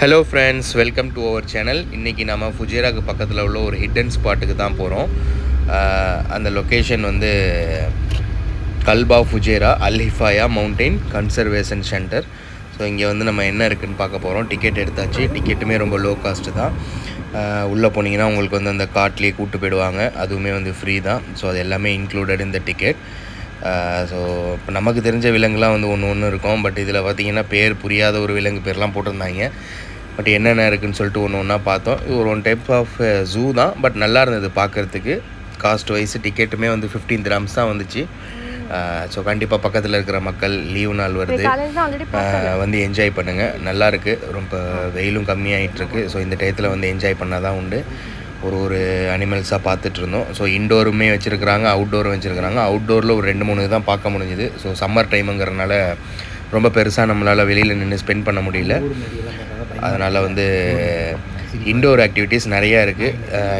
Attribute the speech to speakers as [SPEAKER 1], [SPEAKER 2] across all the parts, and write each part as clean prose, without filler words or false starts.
[SPEAKER 1] Hello friends, welcome to our channel. இன்றைக்கி நம்ம ஃபுஜேராக்கு பக்கத்தில் உள்ள ஒரு ஹிடன் ஸ்பாட்டுக்கு தான் போகிறோம். அந்த லொக்கேஷன் வந்து Kalba Fujairah Al Hefaiyah mountain conservation centre. So இங்கே வந்து நம்ம என்ன இருக்குதுன்னு பார்க்க போகிறோம். டிக்கெட் எடுத்தாச்சு. டிக்கெட்டுமே ரொம்ப லோ காஸ்ட்டு தான். உள்ளே போனீங்கன்னா உங்களுக்கு வந்து அந்த கார்ட்லேயே கூப்பிட்டு போயிடுவாங்க. அதுவுமே வந்து ஃப்ரீ தான். ஸோ அது எல்லாமே இன்க்ளூடட் இந்த டிக்கெட். ஸோ இப்போ நமக்கு தெரிஞ்ச விலங்குலாம் வந்து ஒன்று இருக்கும். பட் இதில் பார்த்திங்கன்னா பேர் புரியாத ஒரு விலங்கு பேர்லாம் போட்டிருந்தாங்க. பட் என்னென்ன இருக்குதுன்னு சொல்லிட்டு ஒன்று பார்த்தோம். இது ஒரு டைப் ஆஃப் ஜூ தான். பட் நல்லா இருந்தது பார்க்குறதுக்கு. காஸ்ட் வைஸ் டிக்கெட்டுமே வந்து 15 dirhams தான் வந்துச்சு. ஸோ கண்டிப்பாக பக்கத்தில் இருக்கிற மக்கள் லீவு நாள் வருது வந்து என்ஜாய் பண்ணுங்கள். நல்லாயிருக்கு. ரொம்ப வெயிலும் கம்மியாகிட்டுருக்கு. ஸோ இந்த டயத்தில் வந்து என்ஜாய் பண்ணால் தான் உண்டு. ஒரு அனிமல்ஸாக பார்த்துட்ருந்தோம். ஸோ இன்டோருமே வச்சுருக்குறாங்க, அவுட்டோரும் வச்சுருக்குறாங்க. அவுட்டோரில் ஒரு 2-3 தான் பார்க்க முடிஞ்சுது. ஸோ சம்மர் டைமுங்கிறனால ரொம்ப பெருசாக நம்மளால் வெளியில் நின்று ஸ்பெண்ட் பண்ண முடியல. அதனால் வந்து இன்டோர் ஆக்டிவிட்டீஸ் நிறையா இருக்குது.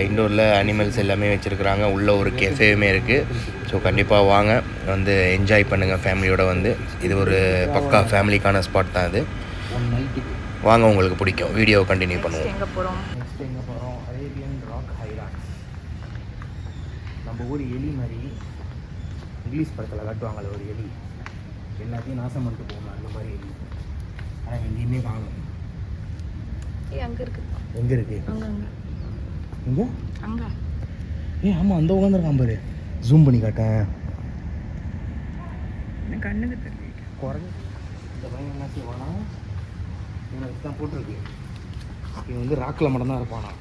[SPEAKER 1] இன்டோரில் அனிமல்ஸ் எல்லாமே வச்சுருக்குறாங்க. உள்ளே ஒரு கெஃபேவுமே இருக்குது. ஸோ கண்டிப்பாக வாங்க, வந்து என்ஜாய் பண்ணுங்கள் ஃபேமிலியோடு. வந்து இது ஒரு பக்கா ஃபேமிலிக்கான ஸ்பாட் தான் இது. வாங்க, உங்களுக்கு பிடிக்கும். வீடியோவை கண்டினியூ பண்ணுவோம்.
[SPEAKER 2] எங்கே போகிறோம்? Arabian rock hyrax. நம்ம ஊர் எலி மாதிரி இங்கிலீஷ் படத்தில் காட்டுவாங்கள்ல, ஒரு எலி எல்லாத்தையும் நாசம் பண்ணிட்டு போகணும். அந்த மாதிரி எலி. ஆனால் எங்கேயுமே காணும்.
[SPEAKER 3] அங்கே இருக்குது.
[SPEAKER 2] எங்கே இருக்குது?
[SPEAKER 3] அங்கே
[SPEAKER 2] இங்கே
[SPEAKER 3] அங்கே.
[SPEAKER 2] ஆமாம், அந்த உட்காந்துருக்கான் பாரு. ஜூம் பண்ணி காட்டேன்.
[SPEAKER 3] எனக்கு கண்ணுக்கு தெரியும்.
[SPEAKER 2] குறைஞ்சி இந்த பையன் என்ன செய்வானா, இவனை வச்சு தான் போட்டிருக்கு. இவன் வந்து ராக்கில் மட்டும்தான் இருப்பானா.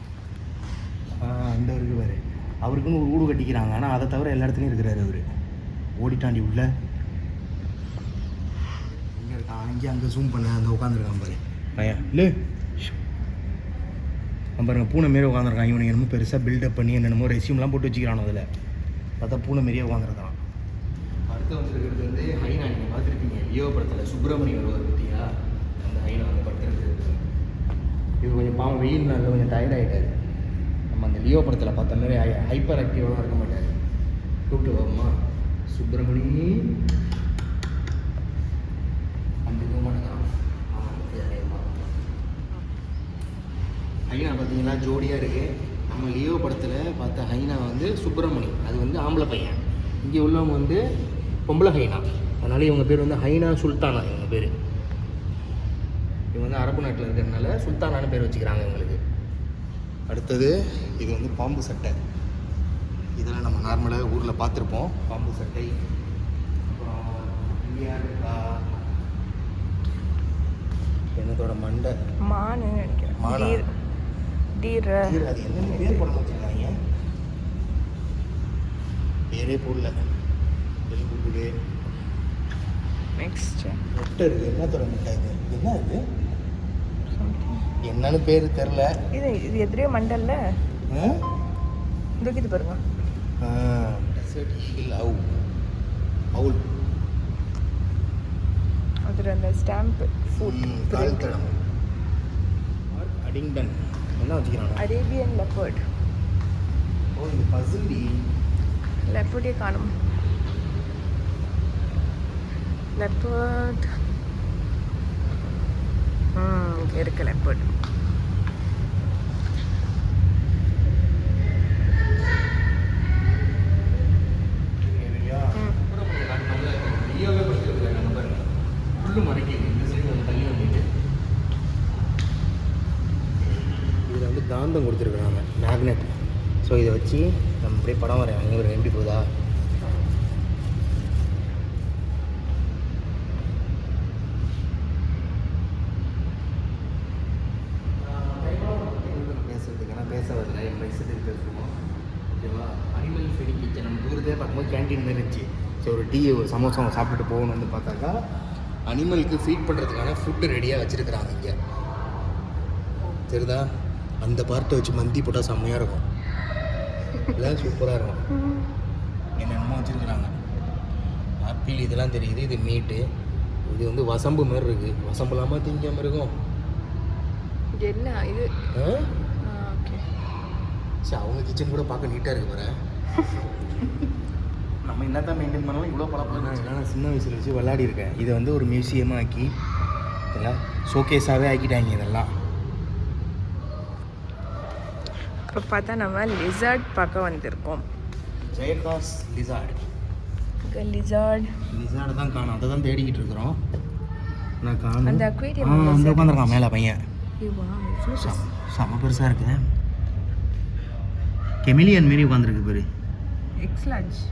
[SPEAKER 2] இந்த இருக்குது பாரு. அவருக்குன்னு ஒரு ஊடு கட்டிக்கிறாங்க. ஆனால் அதை தவிர எல்லா இடத்துலையும் இருக்கிறாரு அவர். ஓடிட்டாண்டி உள்ள எங்கே இருக்கான்? அங்கே ஜூம் பண்ண அந்த உட்காந்துருக்கான் பாரு பையன். இல்லை நம்ம பாருங்க, பூனை மாரி உட்காந்துருக்கான். இவனுக்கு என்னமோ பெருசாக பில்டப் பண்ணி என்னென்னமோ ரெசியூம்லாம் போட்டு வச்சுக்கிறானோ. அதில் பார்த்தா பூனை மாரியே உட்காந்துருக்கான். அடுத்து வந்துருக்கிறது வந்து ஹைனா. நீங்கள் பார்த்துருப்பீங்க லியோ படத்தில் சுப்பிரமணியம் வருவார் பற்றியா, அந்த ஹைனா அந்த படத்தில். இவர் கொஞ்சம் பாவம் வெயில் நாளில் கொஞ்சம் டயர்ட் ஆகிட்டார். நம்ம அந்த லியோ படத்தில் பார்த்த மாதிரி ஹைப்பர் ஆக்டிவாக இருக்க மாட்டார். கூப்பிட்டு போவோமா சுப்பிரமணி அந்த மாட்டேங்கிறான். ஹைனா பார்த்தீங்கன்னா ஜோடியாக இருக்குது. நம்ம லியோ படத்தில் பார்த்த ஹைனா வந்து சுப்பிரமணி, அது வந்து ஆம்பளை பையன். இங்கே உள்ளவங்க வந்து பொம்பளை ஹைனா. அதனால இவங்க பேர் வந்து ஹைனா சுல்தானா. இவங்க பேர், இவங்க வந்து அரபு நாட்டில் இருக்கிறதுனால சுல்தானான்னு பேர் வச்சுக்கிறாங்க இவங்களுக்கு. அடுத்தது இது வந்து பாம்பு சட்டை. இதெல்லாம் நம்ம நார்மலாக ஊரில் பார்த்துருப்போம், பாம்பு சட்டை. அப்புறம் இந்தியா இருக்கா என்னத்தோட மண்டை
[SPEAKER 3] மானு நினைக்கிறேன்.
[SPEAKER 2] மானா
[SPEAKER 3] டீர்.
[SPEAKER 2] அது என்னென்ன பேர் போட வச்சுருக்காங்க. பேரே போடல. வெளிப்படுது.
[SPEAKER 3] நெக்ஸ்ட்
[SPEAKER 2] முட்டை இருக்குது. என்னத்தோட முட்டை இது? என்ன இது? என்னன்னு பேர் தெரில.
[SPEAKER 3] இது எதிரே மண்டல்ல இது பாருங்க.
[SPEAKER 2] அவுல்.
[SPEAKER 3] அதில் அந்த ஸ்டாம்ப் ஃபுட்
[SPEAKER 2] கால்தடம். அடிங்டன் என்ன வச்சுக்கிறாங்க?
[SPEAKER 3] Arabian leopard.
[SPEAKER 2] ஓ, இந்த பசுண்டி
[SPEAKER 3] லெப்பர்டே காணும். லெப்பர்ட் இருக்கு. லெப்பர்ட்
[SPEAKER 2] இதில் வந்து காந்தம் கொடுத்துருக்குறாங்க, மேக்னெட். ஸோ இதை வச்சு நம்ம அப்படியே படம் வரையாங்க. ஒரு எப்படி போகுதா? பேசுறதுக்கு ஏன்னா பேச வரல, என் இஷ்டத்துக்கு பேசுவோம். ஓகேவா? அனிமல் ஃபீடிங் கிச்சன் நம்ம தூரத்தையே பார்க்கும்போது கேன்டீன் மாதிரி இருந்துச்சு. ஸோ ஒரு டீ ஒரு சமோசா சாப்பிட்டுட்டு போகணும்னு வந்து பார்த்தாக்கா அனிமலுக்கு ஃபீட் பண்ணுறதுக்கான ஃபுட்டு ரெடியாக வச்சுருக்குறாங்க இங்கே. தெரியுதா? அந்த பார்ட்டை வச்சு மந்தி போட்டால் செம்மையாக இருக்கும். இல்லை, சூப்பராக இருக்கும். என்னென்னமோ வச்சுருக்குறாங்க. ஆப்பிள் இதெல்லாம் தெரியுது. இது மீட்டு. இது வந்து வசம்பு மாதிரி இருக்குது. வசம்பு இல்லாமல் திங்காமல் இருக்கும்.
[SPEAKER 3] என்ன இது? ஓகே.
[SPEAKER 2] சரி, அவங்க கிச்சன் கூட பார்க்க நீட்டாக இருக்கு பாரு. நம்ம என்ன தான் மெயின்டைன் பண்ணாலும் இவ்வளோ பழப்பலாம். நான் சின்ன வயசில் வச்சு விளையாடி இருக்கேன். இதை வந்து ஒரு மியூசியமாக ஆக்கி இதெல்லாம் ஷோகேஸாகவே ஆக்கிட்டாங்க. இதெல்லாம்
[SPEAKER 3] இப்போ பார்த்தா நம்ம லிசர்ட் பார்க்க வந்திருக்கோம்.
[SPEAKER 2] ஜெயகாஸ் லிசார்டு.
[SPEAKER 3] இங்கே லிசர்ட்
[SPEAKER 2] லிசார்டு தான் காணும், அதை தான் தேடிக்கிட்டு இருக்கிறோம். நான் காணும்.
[SPEAKER 3] அந்த aquarium
[SPEAKER 2] அந்த உட்காந்துருக்கான் மேலே பையன்.
[SPEAKER 3] இதுவா இவ்வளோ
[SPEAKER 2] செம பெருசாக இருக்கு. கெமிலியன் மாரி உட்காந்துருக்கு பேர்.
[SPEAKER 3] எக்ஸ்லான்ச்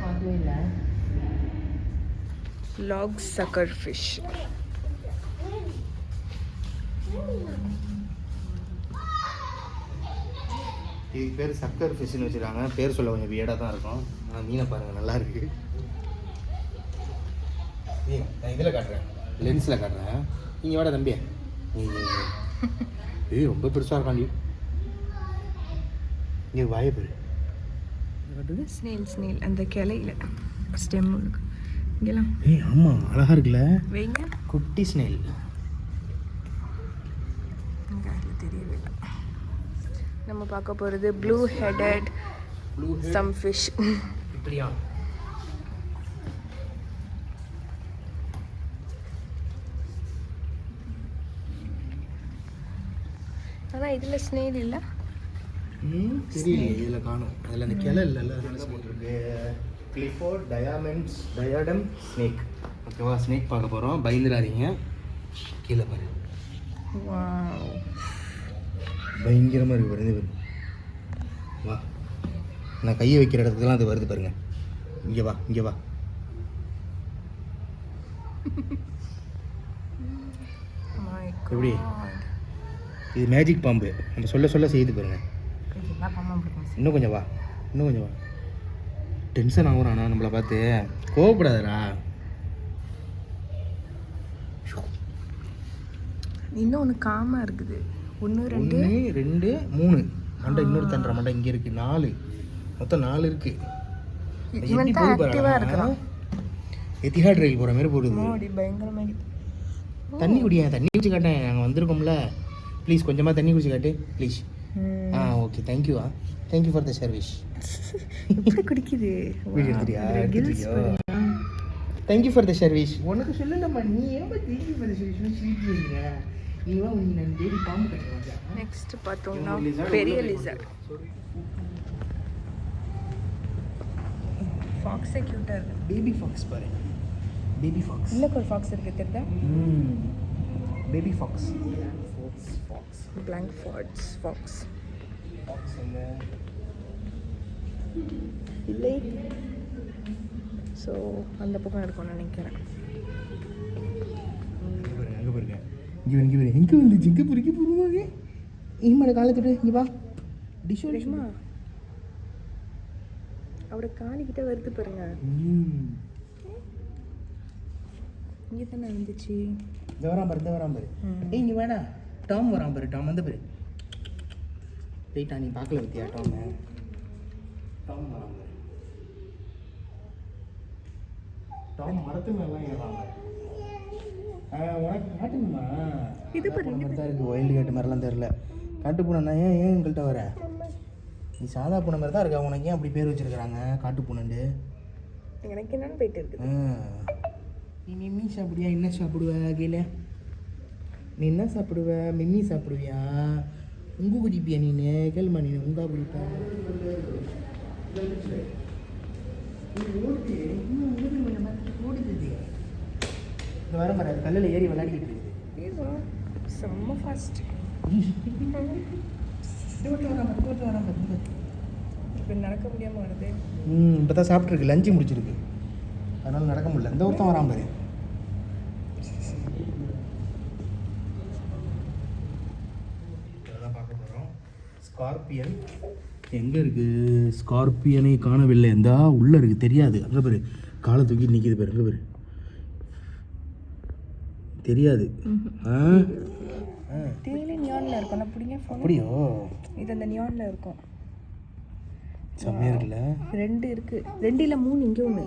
[SPEAKER 3] பார்க்கவே இல்லை. லாக் சக்கர் ஃபிஷ்.
[SPEAKER 2] இதுக்கு பேர் சக்கர் ஃபிஷ்னு வச்சுருக்காங்க. பேர் சொல்ல கொஞ்சம் வியடாக தான் இருக்கும். ஆனால் மீனை பாருங்கள், நல்லா இருக்கு. நான் இதில் காட்டுறேன், லென்ஸில் காட்டுறேன். நீங்கள் வாடா தம்பி. ஏய் ரொம்ப பெருசாக இருக்காண்டி. இங்கே வாய பேர்
[SPEAKER 3] ஸ்னேல் அந்த கிளையில ஸ்டெம் இருக்கு இங்கெல்லாம்.
[SPEAKER 2] ஏய் ஆமாம், அழகாக இருக்குல்ல.
[SPEAKER 3] வைங்க
[SPEAKER 2] குட்டி ஸ்னேல்.
[SPEAKER 3] இங்கே அதில் தெரியவே இல்லை. நம்ம பார்க்க போகிறது ப்ளூ ஹெடட் சம் ஃபிஷ்.
[SPEAKER 2] இப்படியா?
[SPEAKER 3] ஆனால் இதில் ஸ்னேல் இல்லை.
[SPEAKER 2] தெரியல, இதில் காணும். அதில் அந்த கிளை இல்லைல்ல, அதனால போட்டிருக்கு. Clifford diadem snake. ஓகேவா, ஸ்னேக் பார்க்க போகிறோம். பயந்துடாதீங்க. கீழே பாரு,
[SPEAKER 3] வாவ்
[SPEAKER 2] பயங்கரமாக இருக்கு பாரு. இது வா, நான் கையை வைக்கிற இடத்துக்குலாம் அது வருது பாருங்க. இங்கே வா, இங்கே வா. எப்படி? இது மேஜிக் பாம்பு. நம்ம சொல்ல சொல்ல செய்து பாருங்க. இன்னும் கொஞ்சம் வா, இன்னும் கொஞ்சம் வா. டென்ஷன் ஆகுறானா நம்மளை பார்த்து? கோவப்படாதடா.
[SPEAKER 3] இன்னும் ஒன்று காமாக இருக்குது. 1 2
[SPEAKER 2] 2 3 மண்டை. இன்னொரு தண்டை மண்டை இங்கே இருக்கு. 4 மொத்தம் 4 இருக்கு.
[SPEAKER 3] இவன் தான் ஆக்டிவாக இருக்கிறான்.
[SPEAKER 2] எத்திஹாட் ரயில் போகிற மாதிரி போடுது.
[SPEAKER 3] மோடி பயங்கரமாக.
[SPEAKER 2] தண்ணி குடியா, தண்ணி குடிச்சு காட்டேன். நாங்கள் வந்திருக்கோம்ல, ப்ளீஸ் கொஞ்சமாக தண்ணி குடிச்சு காட்டு please. Okay, thank you. Thank you for the service.
[SPEAKER 3] எப்படி குடிக்குது?
[SPEAKER 2] Thank you for the service. உனக்கு சொல்லலம்மா, நீ ஏன் thank you for the service sweet நீவா உனக்கு நான் டெய்லி பாம்பு கட்டுறேன்.
[SPEAKER 3] நெக்ஸ்ட் பார்த்தோம்னா பெரிய லிசர்ட். ஃபாக்ஸே க்யூட்டாக இருக்கு.
[SPEAKER 2] பேபி ஃபாக்ஸ் பாரு. Baby fox.
[SPEAKER 3] இல்லை ஒரு ஃபாக்ஸ் இருக்கு தெரியுதா?
[SPEAKER 2] Baby fox.
[SPEAKER 3] Blank fox. Fox இல்லை. ஸோ அந்த பக்கம் இருக்கும்னு நினைக்கிறேன்.
[SPEAKER 2] அங்கே பாருங்க, இங்கே பாருங்க, எங்கே வந்துச்சு? இங்கே பொறிக்க போடுவாங்க. இனிமேல் காலத்துட்டு இங்கே வா. டிஷ் டிஷ்மா
[SPEAKER 3] அவட காலிக்கிட்ட வருது பாருங்க. இங்கே தானே இருந்துச்சு.
[SPEAKER 2] இந்த வரான் பாரு, இந்த வரான் பாரு. இங்கே வேணா டாம் வரான் பாரு. டாம் வந்து பாரு. போயிட்டா, நீ பார்க்கல பத்தியா டாம்? டாம் வரான் பாரு. டாம் மரத்து மேலாம் ஏறான். உனக்கு காட்டுங்கம்மா.
[SPEAKER 3] இது பாரு,
[SPEAKER 2] தான் இருக்குது. ஒயில்டு கேட்டு மாதிரிலாம் தெரில. காட்டுப்பூனை ஏன் எங்கள்கிட்ட வர? நீ சாதா பூனை மாதிரி தான் இருக்கா. உனக்கு ஏன் அப்படி பேர் வச்சுருக்குறாங்க காட்டுப்பூனண்டு?
[SPEAKER 3] எனக்கு என்னன்னு போயிட்டு இருக்குது.
[SPEAKER 2] நீ மிம்மி சாப்பிடுவியா? என்ன சாப்பிடுவ? கீழே நீ என்ன சாப்பிடுவ? மிம்மி சாப்பிடுவியா? உங்கு குடிப்பியா? நீனு கேள்மா, நீ உங்கா குடிப்பா? இந்த வர மாதிரி கல்லில் ஏறி விளையாடிக்கிட்டு இருக்குது.
[SPEAKER 3] செம்ம ஃபாஸ்ட். இப்போ நடக்க முடியாமல் வருது.
[SPEAKER 2] இப்போ தான் சாப்பிட்ருக்கு, லஞ்சு முடிச்சிருக்கு, அதனால் நடக்க முடியல. இந்த ஒருத்தன் வரான் பாரு. இதெல்லாம் பார்க்க போகிறோம். ஸ்கார்பியன் எங்கே இருக்குது? ஸ்கார்பியனை காணவில்லை. எந்த உள்ளே இருக்குது, தெரியாது. அங்கே பாரு, காலை தூக்கி நிற்கிது பாரு. அங்கே பாரு, தெரியாது.
[SPEAKER 3] டெய்லி நியானில் இருக்கும். நான் பிடிங்க ஃபோன்.
[SPEAKER 2] அப்படியோ?
[SPEAKER 3] இது அந்த நியானில் இருக்கும்.
[SPEAKER 2] செம்மையாக இருக்குல்ல?
[SPEAKER 3] 2 இருக்குது. 2 இல்லை 3. இங்கே ஒன்று.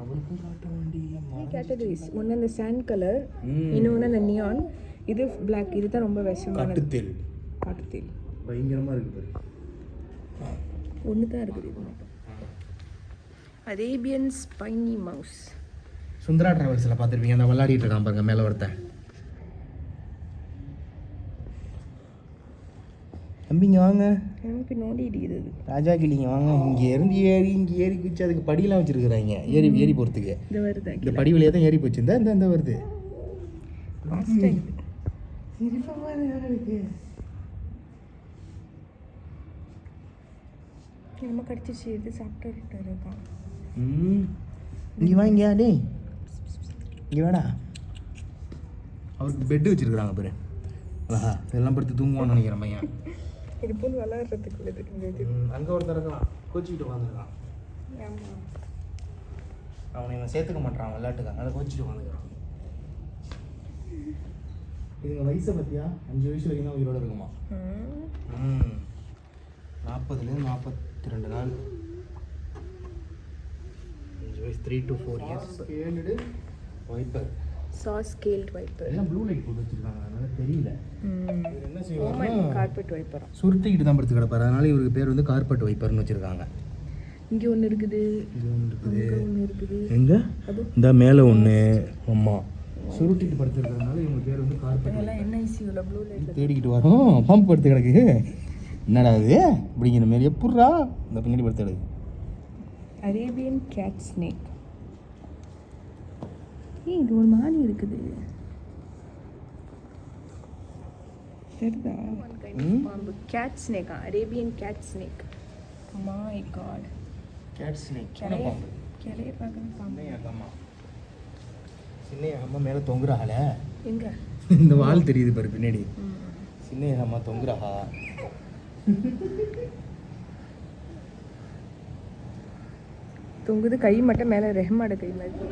[SPEAKER 2] அவனுக்கும் காட்ட வேண்டிய
[SPEAKER 3] கேட்டகரிஸ். ஒன்று அந்த சாண்ட் கலர், இன்னொன்று அந்த நியான். இது பிளாக். இது தான் ரொம்ப விஷமானது.
[SPEAKER 2] காட்டுத்தேல்.
[SPEAKER 3] காட்டுத்தேல்
[SPEAKER 2] பயங்கரமாக இருக்குது பாரு.
[SPEAKER 3] ஒன்று தான் இருக்குது இது மட்டும். Arabian spiny mouse.
[SPEAKER 2] சுந்தரா டிராவல்ஸில் பார்த்துருப்பீங்க, அந்த விளையாடிட்டு இருக்கான் பாருங்க மேலே ஒருத்தன். தம்பிங்க வாங்க.
[SPEAKER 3] எனக்கு நோண்டி இடிக்குது.
[SPEAKER 2] ராஜா கிளிங்க வாங்க. இங்கே ஏறி குச்சி அதுக்கு படியெல்லாம் வச்சுருக்குறாங்க ஏறி போகிறதுக்கு.
[SPEAKER 3] இது வருது.
[SPEAKER 2] இந்த படி வழியாக தான் ஏறி போச்சு. இந்த வருது.
[SPEAKER 3] நம்ம கடிச்சிச்சு இது சாப்பிட்டு இருக்கான்.
[SPEAKER 2] இங்கே வாங்கியா டேய், இங்கே வேடா. அவருக்கு பெட்டு வச்சுருக்குறாங்க பாரு. ஆஹா, இதெல்லாம் படுத்து தூங்குவான்னு நினைக்கிறேன் பையன்.
[SPEAKER 3] இது போல் விளாட்றதுக்குள்ளது
[SPEAKER 2] அங்கே ஒருத்தர் இருக்கலாம், கோச்சிக்கிட்டு உட்காந்துருக்கான். அவனை இவன் சேர்த்துக்க மாட்டான் விளையாட்டுக்காங்க, அதை கோச்சிட்டு உட்காந்துக்கிறான். இதுங்க வயசை பற்றியா 5 வயசு வரைக்கும் தான் உயிரோடு இருக்குமா. 40 42 நாள். 5 வயசு 3 to 4 years. Scaled viper,
[SPEAKER 3] scaled viper.
[SPEAKER 2] எல்லாம் ப்ளூ லைட் போட்டு வச்சுருக்காங்க, அதனால தெரியல. இவர் என்ன செய்வாங்க,
[SPEAKER 3] கார்பெட் வைப்பரா
[SPEAKER 2] சுருட்டிக்கிட்டு தான் படுத்து கிடப்பாரு. அதனால இவருக்கு பேர் வந்து கார்பெட் வைப்பர்னு வச்சுருக்காங்க.
[SPEAKER 3] இங்கே ஒன்று இருக்குது,
[SPEAKER 2] இது ஒன்று இருக்குது.
[SPEAKER 3] ஒன்று இருக்குது.
[SPEAKER 2] எங்கே? இந்த மேலே ஒன்று. ஆமாம், சுருட்டிட்டு படுத்துருக்கிறதுனால இவங்க பேர் வந்து கார்பெட்.
[SPEAKER 3] எல்லாம் என்ஐசியூவில் ப்ளூ லைட்
[SPEAKER 2] தேடிக்கிட்டு வரோம். பம்ப் படுத்து கிடக்கு. என்னடா இது அப்படிங்கிற மாரி. எப்பட்றா இந்த பின்னாடி படுத்து கிடக்கு.
[SPEAKER 3] Arabian cat snake. இது ஒரு மாதிரி இருக்குது. தெரியுதா? பாம்பு. கேட் ஸ்னேக்கா? Arabian cat snake. My god.
[SPEAKER 2] Cat snake.
[SPEAKER 3] கிளைய பார்க்கணும் பாம்பு.
[SPEAKER 2] சின்ன அம்மா மேலே தொங்குறாள.
[SPEAKER 3] எங்க?
[SPEAKER 2] இந்த வால் தெரியுது பாரு பின்னாடி. சின்ன அம்மா தொங்குறாளா.
[SPEAKER 3] தொங்குது, கை மட்டும் மேலே ரெஹ்மாட கை மாதிரி.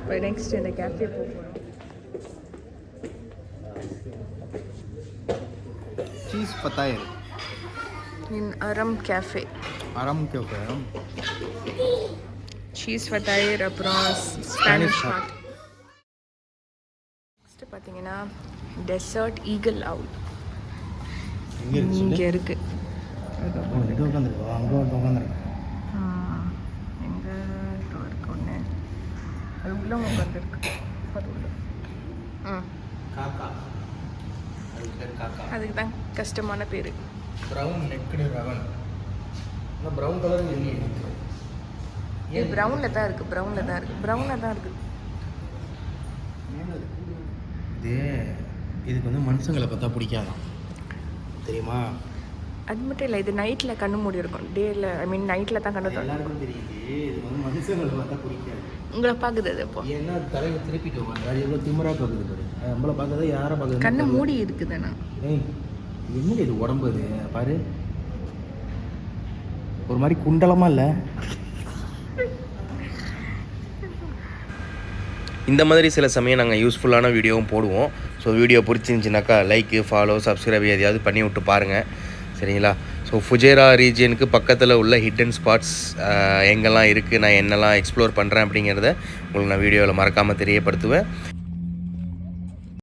[SPEAKER 3] இப்போ நெக்ஸ்ட் இந்த கேஃபே போகிறோம்.
[SPEAKER 2] சீஸ் பத்தாயிரம்.
[SPEAKER 3] இன் அரம் கேஃபே.
[SPEAKER 2] அரம் கேஃபே.
[SPEAKER 3] சீஸ் ஃபத்தாயர், அப்புறம் ஸ்பானிஷ் ஹாட். நெக்ஸ்ட்டு பார்த்தீங்கன்னா டெசர்ட் ஈகிள் அவுட் இங்கே இருக்கு.
[SPEAKER 2] இங்கே உட்காந்துருக்கோம், அங்கே உட்காந்துருக்கோம்.
[SPEAKER 3] எங்கே இருக்கு ஒன்று, அது உள்ள உட்காந்துருக்கு. அது உள்ள
[SPEAKER 2] காக்கா. அதுக்கு பேர் காக்கா.
[SPEAKER 3] அதுக்கு தான் கஷ்டமான பேர்.
[SPEAKER 2] Brown necked ரவன். ஆனால் ப்ரௌன் கலர் இல்லையே.
[SPEAKER 3] இது ப்ரௌனில் தான் இருக்குது, ப்ரௌனில் தான் இருக்குது, ப்ரௌனில் தான் இருக்குது.
[SPEAKER 2] இதுக்கு வந்து மனுஷங்களை பார்த்தா பிடிக்காதான் தெரியுமா?
[SPEAKER 3] அது மட்டும் இல்லை, இது நைட்டில் கண்ணு மூடி இருக்கும். டேயில் நைட்டில் தான் கண்ணு தோணும்.
[SPEAKER 2] எல்லாருக்கும் தெரியுது. இது வந்து மனுஷங்களை பார்த்தா பிடிக்காது.
[SPEAKER 3] உங்களை பார்க்குது அது அப்போ.
[SPEAKER 2] ஏன்னா தலையை திருப்பிட்டு உட்காந்து அது எவ்வளோ திமிராக பார்க்குது பாரு. நம்மளை பார்க்கறத யாரை பார்க்குது?
[SPEAKER 3] கண்ணு மூடி இருக்குதுண்ணா.
[SPEAKER 2] ஏய், என்னங்க இது உடம்பு? இது பாரு, ஒரு மாதிரி குண்டலமாக இல்லை?
[SPEAKER 1] இந்த மாதிரி சில சமயம் நாங்கள் யூஸ்ஃபுல்லான வீடியோவும் போடுவோம். ஸோ வீடியோ பிடிச்சிருந்துச்சினாக்கா லைக்கு, ஃபாலோ, சப்ஸ்கிரைப் எதையாவது பண்ணி விட்டு பாருங்கள், சரிங்களா? ஸோ ஃபுஜேரா ரீஜியனுக்கு பக்கத்தில் உள்ள ஹிட்டன் ஸ்பாட்ஸ் எங்கெல்லாம் இருக்குது, நான் என்னெல்லாம் எக்ஸ்ப்ளோர் பண்ணுறேன் அப்படிங்கிறத உங்களுக்கு நான் வீடியோவில் மறக்காமல் தெரியப்படுத்துவேன்.